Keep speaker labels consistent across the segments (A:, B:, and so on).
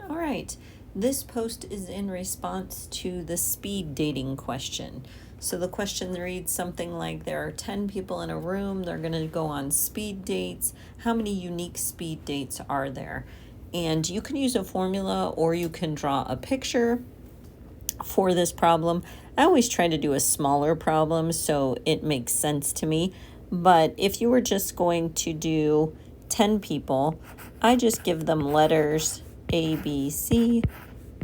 A: All right. This post is in response to the speed dating question. So the question reads something like there are 10 people in a room, they're going to go on speed dates. How many unique speed dates are there? And you can use a formula or you can draw a picture for this problem. I always try to do a smaller problem so it makes sense to me. But if you were just going to do 10 people, I just give them letters A, B, C,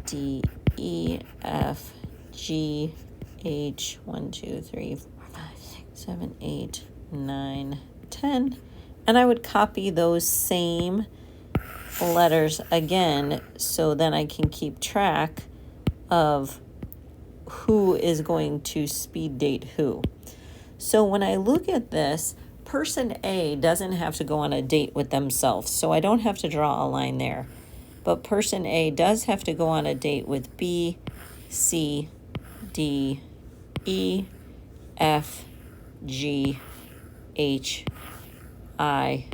A: D, E, F, G, H, 1, 2, 3, 4, 5, 6, 7, 8, 9, 10. And I would copy those same letters again so then I can keep track of who is going to speed date who. So when I look at this, person A doesn't have to go on a date with themselves, so I don't have to draw a line there. But person A does have to go on a date with B, C, D, E, F, G, H, I,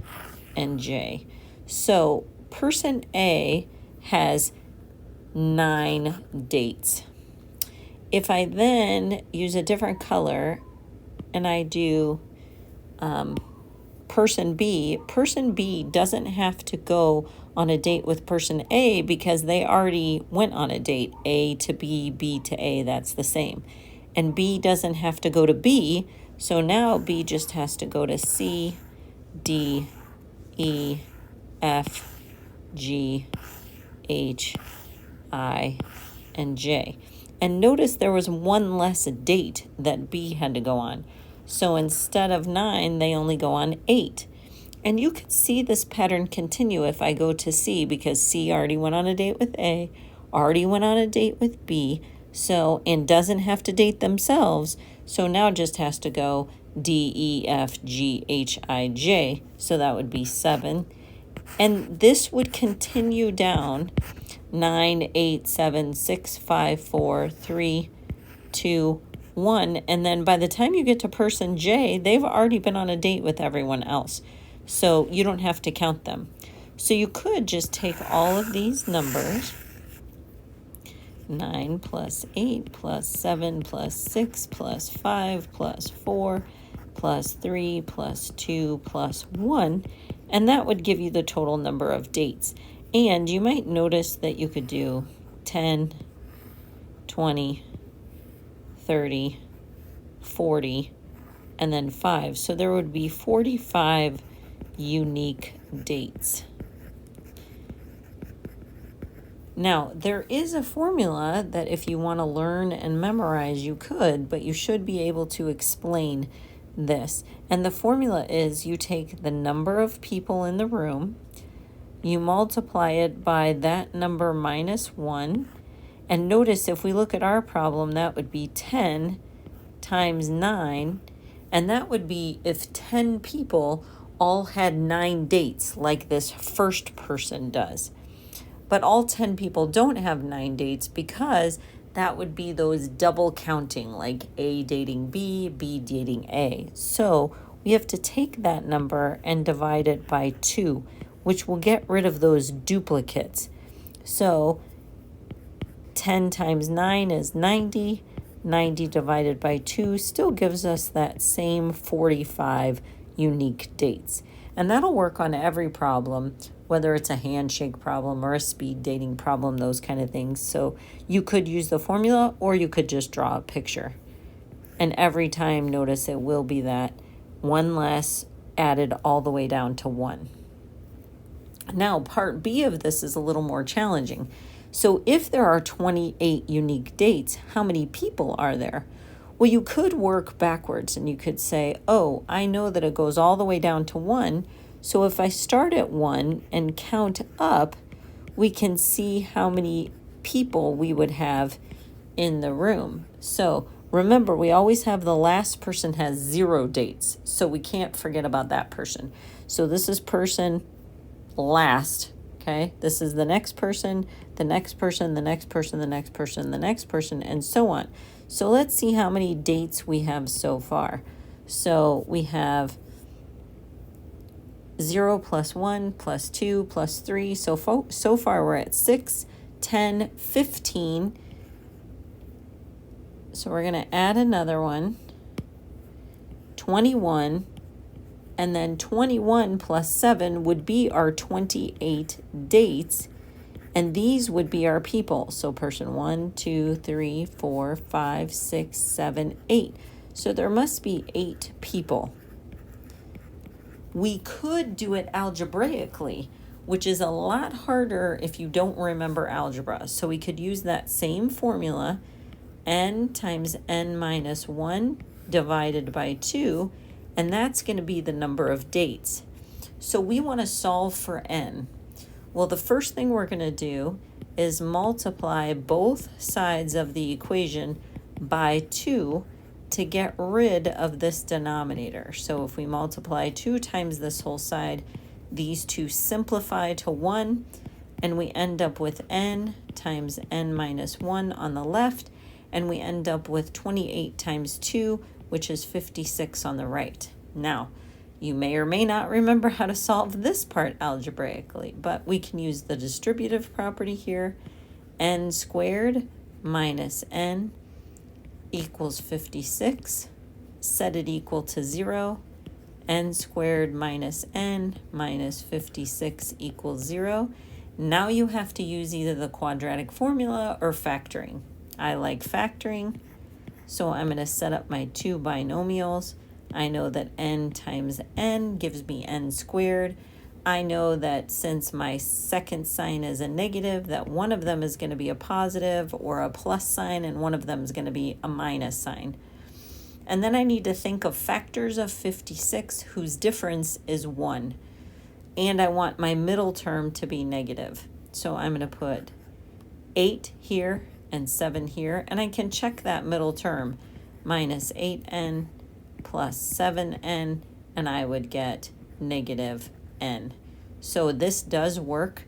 A: and J. So person A has 9 dates. If I then use a different color and I do person B doesn't have to go on a date with person A because they already went on a date. A to B, B to A, that's the same. And B doesn't have to go to B, so now B just has to go to C, D, E, F, G, H, I, and J. And notice there was one less date that B had to go on. So instead of 9, they only go on 8. And you could see this pattern continue if I go to C, because C already went on a date with A, already went on a date with B, and doesn't have to date themselves. So now just has to go D, E, F, G, H, I, J. So that would be 7. And this would continue down 9, 8, 7, 6, 5, 4, 3, 2, 1. And then by the time you get to person J, they've already been on a date with everyone else. So you don't have to count them. So you could just take all of these numbers, 9 plus 8 plus 7 plus 6 plus 5 plus 4 plus 3 plus 2 plus 1, and that would give you the total number of dates. And you might notice that you could do 10, 20, 30, 40, and then 5. So there would be 45 unique dates. Now, there is a formula that if you want to learn and memorize, you could, but you should be able to explain this. And the formula is you take the number of people in the room, you multiply it by that number minus 1. And notice if we look at our problem, that would be 10 times 9. And that would be if 10 people all had 9 dates like this first person does. But all 10 people don't have 9 dates because that would be those double counting, like A dating B, B dating A. So we have to take that number and divide it by 2, which will get rid of those duplicates. So 10 times 9 is 90. 90 divided by 2 still gives us that same 45 unique dates. And that'll work on every problem, whether it's a handshake problem or a speed dating problem, those kind of things. So you could use the formula or you could just draw a picture. And every time, notice it will be that one less added all the way down to 1. Now, part B of this is a little more challenging. So if there are 28 unique dates, how many people are there? Well, you could work backwards and you could say, oh, I know that it goes all the way down to 1. So if I start at 1 and count up, we can see how many people we would have in the room. So remember, we always have the last person has 0 dates. So we can't forget about that person. So this is person last. Okay, this is the next person, the next person, the next person, the next person, the next person, and so on. So let's see how many dates we have so far. So we have 0 plus 1 plus 2 plus 3. So far we're at 6. 10, 15. So we're going to add another one, 21, and then 21 plus 7 would be our 28 dates, and these would be our people. So person 1, 2, 3, 4, 5, 6, 7, 8. So there must be 8 people. We could do it algebraically, which is a lot harder if you don't remember algebra. So we could use that same formula, n times n minus 1 divided by 2, and that's going to be the number of dates. So we want to solve for n. Well, the first thing we're going to do is multiply both sides of the equation by 2 to get rid of this denominator. So if we multiply 2 times this whole side, these two simplify to 1, and we end up with n times n minus 1 on the left, and we end up with 28 times 2, which is 56 on the right. Now, you may or may not remember how to solve this part algebraically, but we can use the distributive property here. N squared minus n equals 56. Set it equal to 0. N squared minus n minus 56 equals 0. Now you have to use either the quadratic formula or factoring. I like factoring, so I'm going to set up my two binomials. I know that n times n gives me n squared. I know that since my second sign is a negative, that one of them is going to be a positive or a plus sign, and one of them is going to be a minus sign. And then I need to think of factors of 56 whose difference is 1. And I want my middle term to be negative. So I'm going to put 8 here and 7 here, and I can check that middle term, minus 8n plus 7n, and I would get negative n. So this does work.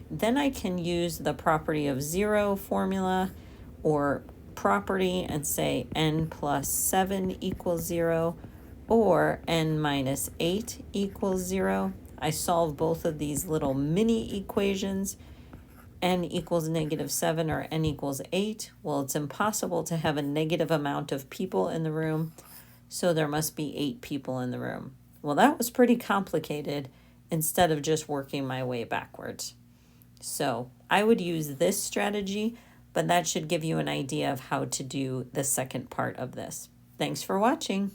A: Then I can use the property of 0 formula or property and say n plus 7 equals 0 or n minus 8 equals 0. I solve both of these little mini equations. N equals negative 7 or n equals 8. Well, it's impossible to have a negative amount of people in the room, so there must be 8 people in the room. Well, that was pretty complicated instead of just working my way backwards. So I would use this strategy, but that should give you an idea of how to do the second part of this. Thanks for watching.